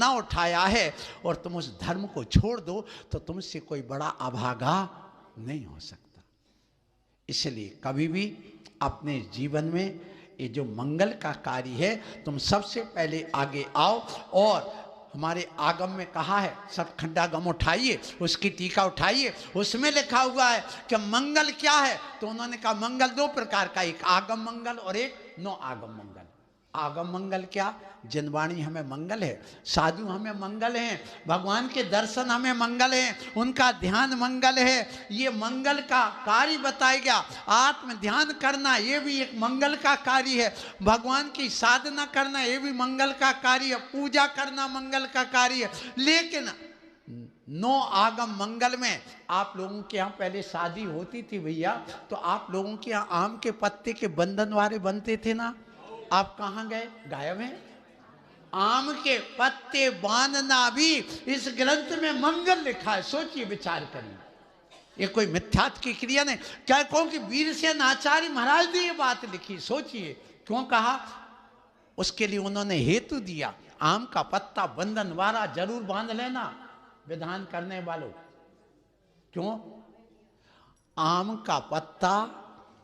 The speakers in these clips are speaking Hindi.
इतना उठाया है और तुम उस धर्म को छोड़ दो तो तुमसे कोई बड़ा अभागा नहीं हो सकता। इसलिए कभी भी अपने जीवन में ये जो मंगल का कार्य है तुम सबसे पहले आगे आओ। और हमारे आगम में कहा है, सब खंडागम उठाइए, उसकी टीका उठाइए, उसमें लिखा हुआ है कि मंगल क्या है। तो उन्होंने कहा मंगल दो प्रकार का, एक आगम मंगल और एक नो आगम मंगल। आगम मंगल क्या, जिनवाणी हमें मंगल है, साधु हमें मंगल हैं, भगवान के दर्शन हमें मंगल हैं, उनका ध्यान मंगल है। ये मंगल का कार्य बताया गया। आत्म ध्यान करना ये भी एक मंगल का कार्य है, भगवान की साधना करना ये भी मंगल का कार्य है, पूजा करना मंगल का कार्य है। लेकिन नो आगम मंगल में आप लोगों के यहाँ पहले शादी होती थी भैया, तो आप लोगों के यहाँ आम के पत्ते के बंधन वारे बनते थे ना, आप कहाँ गए, गायब हैं। आम के पत्ते बांधना भी इस ग्रंथ में मंगल लिखा है। सोचिए, विचार करिए, ये कोई मिथ्यात्व की क्रिया नहीं। क्या कहूं कि वीरसेन आचार्य महाराज ने ये बात लिखी, सोचिए क्यों कहा। उसके लिए उन्होंने हेतु दिया, आम का पत्ता बंधन वारा जरूर बांध लेना विधान करने वालों। क्यों, आम का पत्ता,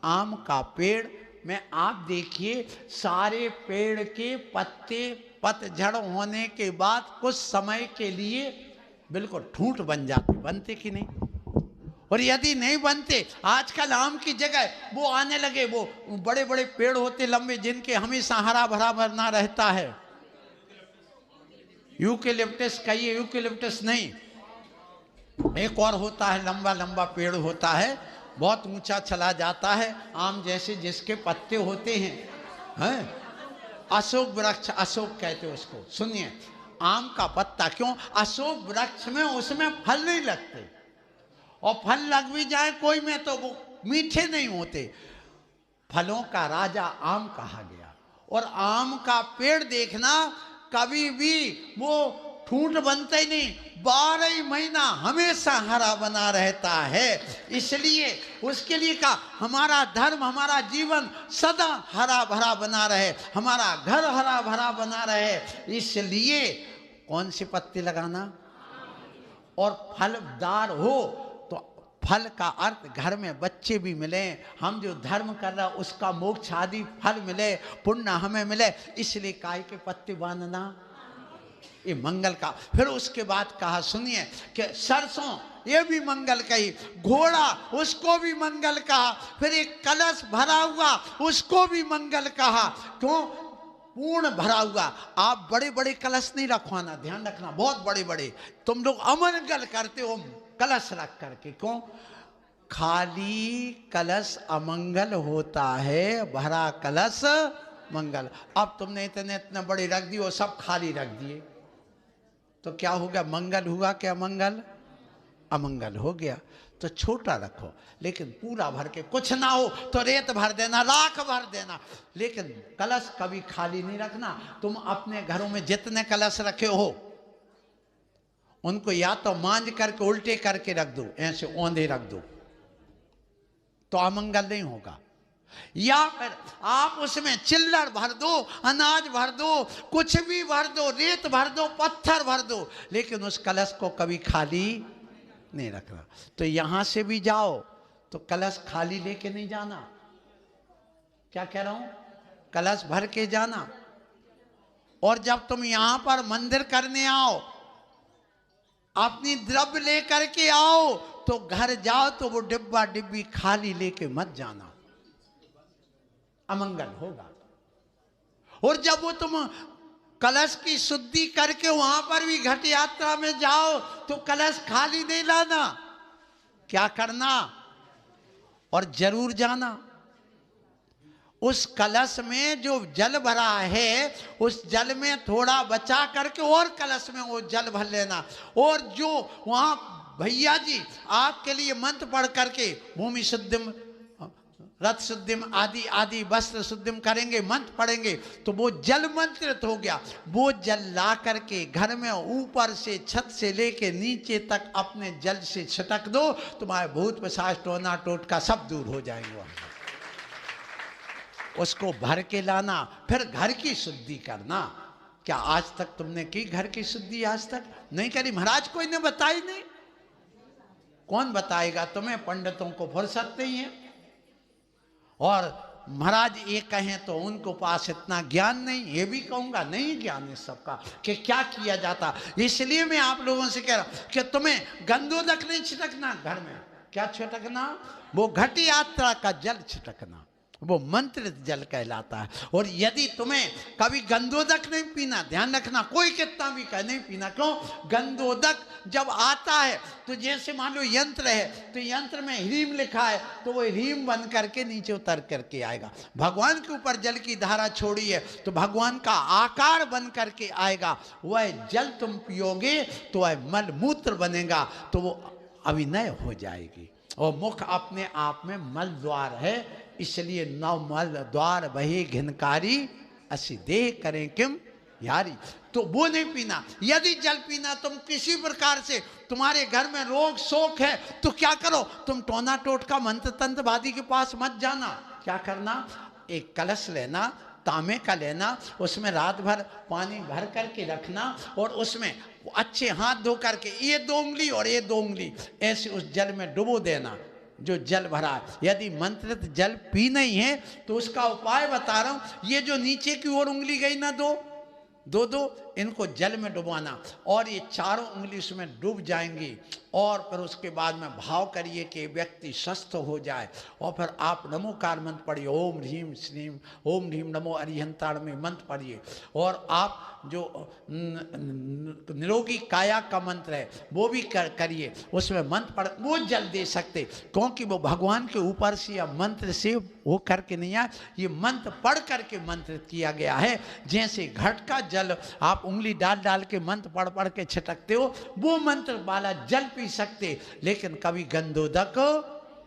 आम का पेड़ में आप देखिए सारे पेड़ के पत्ते पतझड़ होने के बाद कुछ समय के लिए बिल्कुल ठूंठ बन जाते, बनते कि नहीं। और यदि नहीं बनते, आजकल आम की जगह वो आने लगे, वो बड़े बड़े पेड़ होते लंबे, जिनके हमेशा हरा भरा भरना रहता है। यूकेलिप्टस कहिए, यूकेलिप्टस नहीं, एक और होता है, लंबा लंबा पेड़ होता है, बहुत ऊंचा चला जाता है, आम जैसे, जिसके पत्ते होते हैं, अशोक वृक्ष, अशोक कहते हैं उसको। सुनिए, आम का पत्ता, क्यों, अशोक वृक्ष में उसमें फल नहीं लगते, और फल लग भी जाए कोई में तो वो मीठे नहीं होते। फलों का राजा आम कहा गया। और आम का पेड़ देखना, कभी भी वो ठूंठ बनता ही नहीं, 12 महीना हमेशा हरा बना रहता है। इसलिए उसके लिए कहा हमारा धर्म, हमारा जीवन सदा हरा भरा बना रहे, हमारा घर हरा भरा बना रहे। इसलिए कौन से पत्ते लगाना, और फलदार हो, तो फल का अर्थ घर में बच्चे भी मिले, हम जो धर्म कर रहे उसका मोक्ष आदि फल मिले, पुण्य हमें मिले। इसलिए काय के पत्ते बांधना, ये मंगल का। फिर उसके बाद कहा, सुनिए, कि सरसों ये भी मंगल कही, घोड़ा उसको भी मंगल कहा, फिर एक कलश भरा हुआ उसको भी मंगल कहा। क्यों, पूर्ण भरा हुआ। आप बड़े बड़े कलश नहीं रखवाना, ध्यान रखना, बहुत बड़े बड़े तुम लोग अमंगल करते हो कलश रख करके। क्यों, खाली कलश अमंगल होता है, भरा कलश मंगल। अब तुमने इतने इतने बड़े रख दिए और सब खाली रख दिए, तो क्या हो गया, मंगल हुआ क्या, मंगल अमंगल हो गया। तो छोटा रखो, लेकिन पूरा भर के, कुछ ना हो तो रेत भर देना, राख भर देना, लेकिन कलश कभी खाली नहीं रखना। तुम अपने घरों में जितने कलश रखे हो उनको या तो मांझ करके उल्टे करके रख दो, ऐसे औंधे रख दो, तो अमंगल नहीं होगा। या फिर आप उसमें चिल्लड़ भर दो, अनाज भर दो, कुछ भी भर दो, रेत भर दो, पत्थर भर दो, लेकिन उस कलश को कभी खाली नहीं रखना। तो यहां से भी जाओ तो कलश खाली लेके नहीं जाना, क्या कह रहा हूं, कलश भर के जाना। और जब तुम यहां पर मंदिर करने आओ, अपनी द्रव्य लेकर के आओ, तो घर जाओ तो वो डिब्बा डिब्बी खाली लेके मत जाना, अमंगल होगा। और जब वो तुम कलश की शुद्धि करके वहां पर भी घट यात्रा में जाओ तो कलश खाली नहीं लाना, क्या करना, और जरूर जाना उस कलश में जो जल भरा है उस जल में थोड़ा बचा करके और कलश में वो जल भर लेना। और जो वहां भैया जी आपके लिए मंत्र पढ़ करके भूमि शुद्धिम, रथ शुद्धिम आदि आदि वस्त्र शुद्धिम करेंगे, मंत्र पढ़ेंगे, तो वो जल मंत्रित हो गया। वो जल ला करके घर में ऊपर से छत से लेके नीचे तक अपने जल से छिटक दो, तुम्हारे भूत पिशाच टोना टोटका सब दूर हो जाएंगे। उसको भर के लाना, फिर घर की शुद्धि करना, क्या आज तक तुमने की घर की शुद्धि? आज तक नहीं करी। महाराज कोई ने बताई नहीं। कौन बताएगा तुम्हें? पंडितों को फुर्सत नहीं है। और महाराज ये कहें तो उनको पास इतना ज्ञान नहीं। ये भी कहूंगा नहीं ज्ञान है सबका कि क्या किया जाता। इसलिए मैं आप लोगों से कह रहा हूं कि तुम्हें गंदोदक नहीं छिटकना घर में। क्या छिटकना? वो घटी यात्रा का जल छिटकना, वो मंत्रित जल कहलाता है। और यदि तुम्हें कभी गंदोदक नहीं पीना, ध्यान रखना, कोई कितना भी कहे नहीं पीना। क्यों? गंदोदक जब आता है तो जैसे मान लो यंत्र है, तो यंत्र में ह्रीम लिखा है तो वो ह्रीम बन करके नीचे उतर करके आएगा। भगवान के ऊपर जल की धारा छोड़ी है तो भगवान का आकार बन करके आएगा। वह जल तुम पियोगे तो वह मल मूत्र बनेगा, तो वो अभिनय हो जाएगी। और मुख अपने आप में मल द्वार है, इसलिए नव मल द्वार बहे घिनकारी, असी देह करें किम यारी। तो वो नहीं पीना। यदि जल पीना तुम किसी प्रकार से, तुम्हारे घर में रोग शोक है, तो क्या करो? तुम टोना टोटका मंत्र तंत्रवादी के पास मत जाना। क्या करना? एक कलश लेना, तांबे का लेना, उसमें रात भर पानी भर करके रखना और उसमें अच्छे हाथ धो करके ये 2 उंगली और ये 2 उंगली ऐसे उस जल में डुबो देना जो जल भरा है। यदि मंत्रित जल पी नहीं है तो उसका उपाय बता रहा हूं। ये जो नीचे की ओर उंगली गई ना, दो इनको जल में डुबाना और ये चारों उंगली उसमें डूब जाएंगी। और फिर उसके बाद में भाव करिए कि व्यक्ति स्वस्थ हो जाए। और फिर आप नमोकार मंत्र पढ़िए, ओम ह्रीम श्रीम ओम ह्रीम नमो अरिहंताण में मंत्र पढ़िए। और आप जो निरोगी काया का मंत्र है वो भी करिए, उसमें मंत्र पढ़, वो जल दे सकते, क्योंकि वो भगवान के ऊपर से या मंत्र से वो करके नहीं आया, ये मंत्र पढ़ करके मंत्रित किया गया है। जैसे घट का जल आप उंगली डाल डाल के मंत्र पढ़ पढ़ के छिटकते हो, वो मंत्र वाला जल पी सकते, लेकिन कभी गंदोदक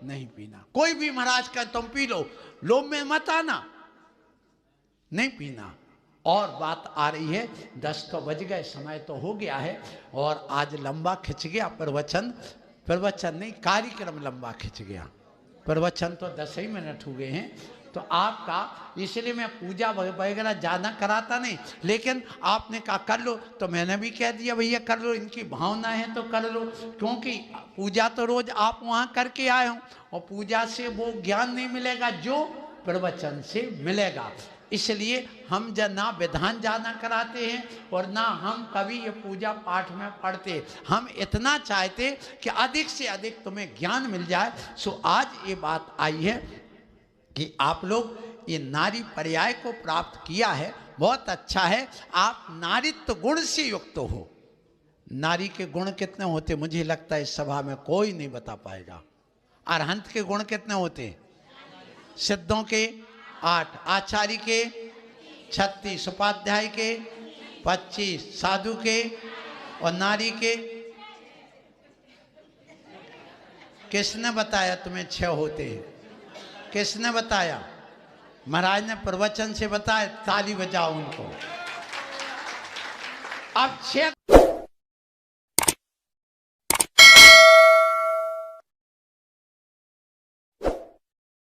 नहीं पीना। कोई भी महाराज का तुम पी लो, लोभ में मत आना, नहीं पीना। और बात आ रही है, 10 तो बज गए, समय तो हो गया है और आज लंबा खिंच गया प्रवचन नहीं, कार्यक्रम लंबा खिंच गया। प्रवचन तो 10 ही मिनट हो गए हैं, तो आपका, इसलिए मैं पूजा वगैरह ज़्यादा कराता नहीं, लेकिन आपने कहा कर लो तो मैंने भी कह दिया भैया कर लो, इनकी भावना है तो कर लो। क्योंकि पूजा तो रोज आप वहाँ करके आए हो और पूजा से वो ज्ञान नहीं मिलेगा जो प्रवचन से मिलेगा। इसलिए हम ना विधान ज़्यादा कराते हैं और ना हम कभी ये पूजा पाठ में पढ़ते। हम इतना चाहते कि अधिक से अधिक तुम्हें ज्ञान मिल जाए। सो आज ये बात आई है कि आप लोग ये नारी पर्याय को प्राप्त किया है, बहुत अच्छा है। आप नारीत्व गुण से युक्त हो। नारी के गुण कितने होते? मुझे लगता है इस सभा में कोई नहीं बता पाएगा। अरहंत के गुण कितने होते? सिद्धों के 8, आचार्य के 36, उपाध्याय के 25, साधु के और नारी के किसने बताया तुम्हें 6 होते हैं? किसने बताया? महाराज ने प्रवचन से बताया। ताली बजाओ उनको। अब 6